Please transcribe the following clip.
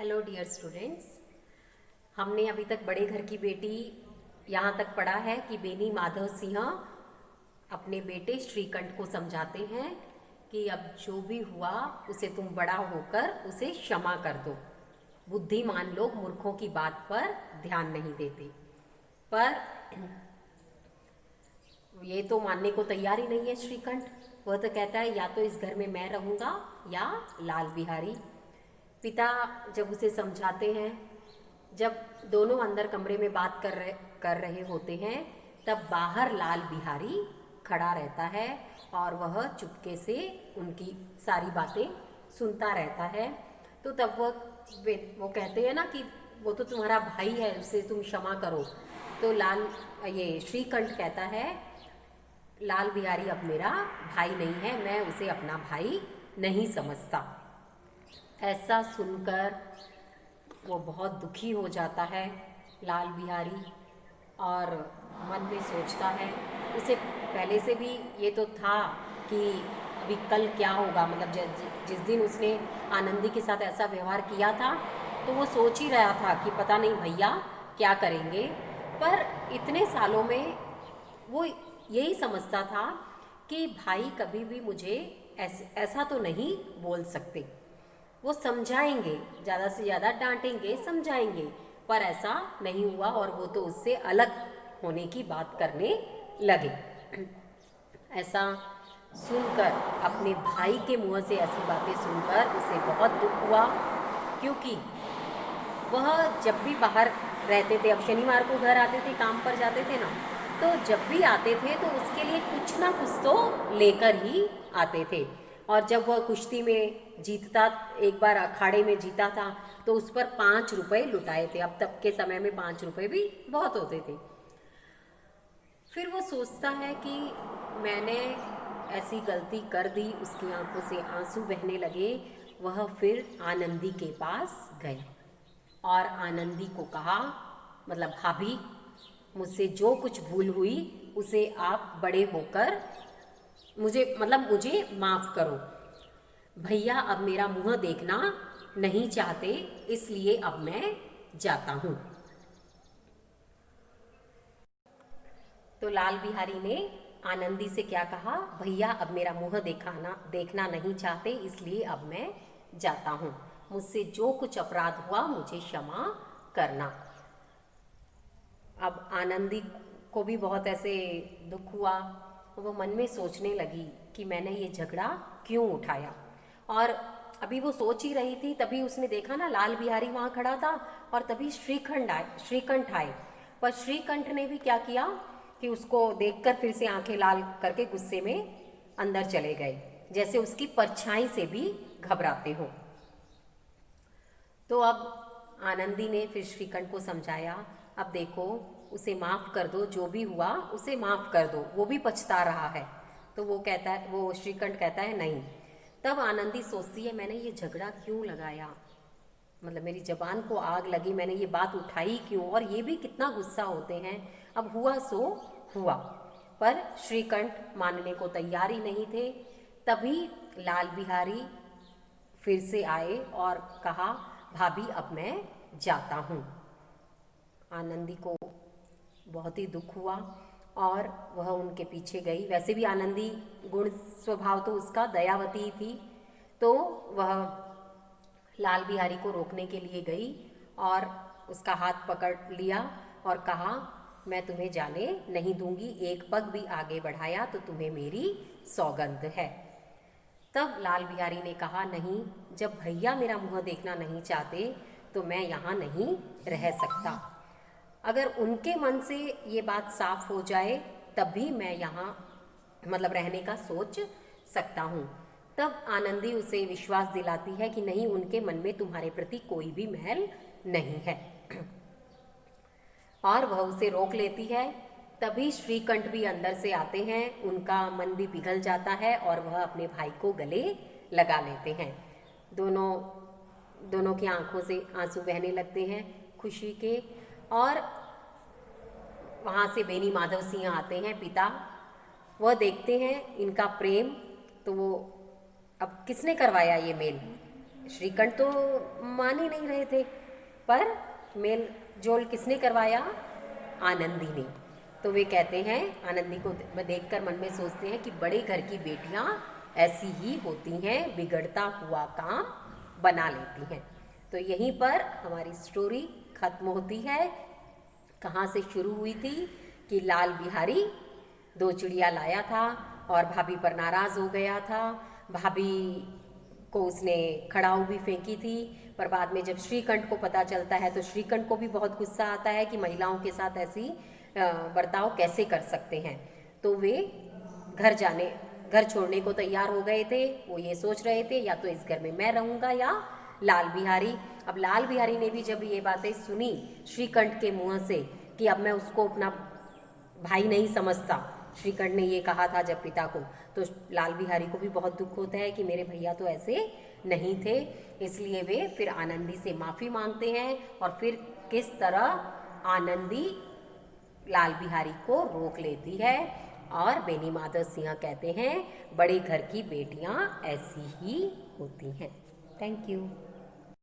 Hello dear students. हमने अभी तक बड़े घर की बेटी यहाँ तक पढ़ा है कि बेनी माधव सिंह अपने बेटे श्रीकंठ को समझाते हैं कि अब जो भी हुआ उसे तुम बड़ा होकर उसे क्षमा कर दो। बुद्धिमान लोग मूर्खों की बात पर ध्यान नहीं देते, पर ये तो मानने को तैयार ही नहीं है श्रीकंठ। वह तो कहता है या तो इस घर में मैं रहूँगा या लाल बिहारी। पिता जब उसे समझाते हैं, जब दोनों अंदर कमरे में बात कर रहे होते हैं, तब बाहर लाल बिहारी खड़ा रहता है और वह चुपके से उनकी सारी बातें सुनता रहता है। तो तब वो कहते हैं ना कि वो तो तुम्हारा भाई है, उसे तुम क्षमा करो। तो ये श्रीकंठ कहता है लाल बिहारी अब मेरा भाई नहीं है, मैं उसे अपना भाई नहीं समझता। ऐसा सुनकर वो बहुत दुखी हो जाता है लाल बिहारी, और मन में सोचता है, उसे पहले से भी ये तो था कि अभी कल क्या होगा। मतलब जिस दिन उसने आनंदी के साथ ऐसा व्यवहार किया था तो वो सोच ही रहा था कि पता नहीं भैया क्या करेंगे। पर इतने सालों में वो यही समझता था कि भाई कभी भी मुझे ऐसा तो नहीं बोल सकते। वो समझाएंगे, ज़्यादा से ज़्यादा डांटेंगे, समझाएंगे, पर ऐसा नहीं हुआ और वो तो उससे अलग होने की बात करने लगे। ऐसा सुनकर, अपने भाई के मुंह से ऐसी बातें सुनकर उसे बहुत दुख हुआ, क्योंकि वह जब भी बाहर रहते थे, अब शनिवार को घर आते थे, काम पर जाते थे ना, तो जब भी आते थे तो उसके लिए कुछ ना कुछ तो लेकर ही आते थे। और जब वह कुश्ती में जीतता, एक बार अखाड़े में जीता था, तो उस पर 5 रुपए लुटाए थे। अब तब के समय में 5 रुपए भी बहुत होते थे। फिर वो सोचता है कि मैंने ऐसी गलती कर दी, उसकी आंखों से आंसू बहने लगे। वह फिर आनंदी के पास गए और आनंदी को कहा, मतलब भाभी, मुझसे जो कुछ भूल हुई उसे आप बड़े होकर मुझे माफ़ करो। भैया अब मेरा मुंह देखना नहीं चाहते, इसलिए अब मैं जाता हूँ। तो लाल बिहारी ने आनंदी से क्या कहा, भैया अब मेरा मुंह देखना नहीं चाहते, इसलिए अब मैं जाता हूँ। मुझसे जो कुछ अपराध हुआ मुझे क्षमा करना। अब आनंदी को भी बहुत ऐसे दुख हुआ। वो मन में सोचने लगी कि मैंने ये झगड़ा क्यों उठाया। और अभी वो सोच ही रही थी, तभी उसने देखा ना लाल बिहारी वहाँ खड़ा था, और तभी श्रीकंठ आए। पर श्रीकंठ ने भी क्या किया कि उसको देखकर फिर से आंखें लाल करके गुस्से में अंदर चले गए, जैसे उसकी परछाई से भी घबराते हो। तो अब आनंदी ने फिर श्रीकंठ को समझाया, अब देखो उसे माफ़ कर दो, जो भी हुआ उसे माफ़ कर दो, वो भी पछता रहा है। तो वो श्रीकंठ कहता है नहीं। तब आनंदी सोचती है, मैंने ये झगड़ा क्यों लगाया, मतलब मेरी जबान को आग लगी, मैंने ये बात उठाई क्यों, और ये भी कितना गुस्सा होते हैं। अब हुआ सो हुआ। पर श्रीकंठ मानने को तैयार ही नहीं थे। तभी लाल बिहारी फिर से आए और कहा, भाभी अब मैं जाता हूँ। आनंदी को बहुत ही दुख हुआ और वह उनके पीछे गई। वैसे भी आनंदी गुण स्वभाव तो उसका दयावती थी, तो वह लाल बिहारी को रोकने के लिए गई और उसका हाथ पकड़ लिया और कहा, मैं तुम्हें जाने नहीं दूंगी, एक पग भी आगे बढ़ाया तो तुम्हें मेरी सौगंध है। तब लाल बिहारी ने कहा, नहीं, जब भैया मेरा मुंह देखना नहीं चाहते तो मैं यहाँ नहीं रह सकता। अगर उनके मन से ये बात साफ हो जाए तभी मैं यहाँ रहने का सोच सकता हूँ। तब आनंदी उसे विश्वास दिलाती है कि नहीं, उनके मन में तुम्हारे प्रति कोई भी मैल नहीं है, और वह उसे रोक लेती है। तभी श्रीकंठ भी अंदर से आते हैं, उनका मन भी पिघल जाता है और वह अपने भाई को गले लगा लेते हैं। दोनों की आंखों से आंसू बहने लगते हैं खुशी के। और वहाँ से बेनी माधव सिंह आते हैं, पिता। वह देखते हैं इनका प्रेम, तो वो अब किसने करवाया ये मेल, श्रीकंठ तो मान ही नहीं रहे थे, पर मेल जोल किसने करवाया? आनंदी ने। तो वे कहते हैं, आनंदी को देखकर मन में सोचते हैं कि बड़े घर की बेटियां ऐसी ही होती हैं, बिगड़ता हुआ काम बना लेती हैं। तो यहीं पर हमारी स्टोरी खत्म होती है। कहाँ से शुरू हुई थी कि लाल बिहारी 2 चिड़िया लाया था और भाभी पर नाराज़ हो गया था। भाभी को उसने खड़ाऊ भी फेंकी थी, पर बाद में जब श्रीकंठ को पता चलता है तो श्रीकंठ को भी बहुत गुस्सा आता है कि महिलाओं के साथ ऐसी बर्ताव कैसे कर सकते हैं। तो वे घर छोड़ने को तैयार हो गए थे। वो ये सोच रहे थे या तो इस घर में मैं रहूँगा या लाल बिहारी। अब लाल बिहारी ने भी जब ये बातें सुनी श्रीकंठ के मुँह से कि अब मैं उसको अपना भाई नहीं समझता, श्रीकंठ ने ये कहा था जब पिता को, तो लाल बिहारी को भी बहुत दुख होता है कि मेरे भैया तो ऐसे नहीं थे। इसलिए वे फिर आनंदी से माफ़ी मांगते हैं और फिर किस तरह आनंदी लाल बिहारी को रोक लेती है। और बेनी माधव सिंह कहते हैं, बड़े घर की बेटियां ऐसी ही होती हैं। Thank you.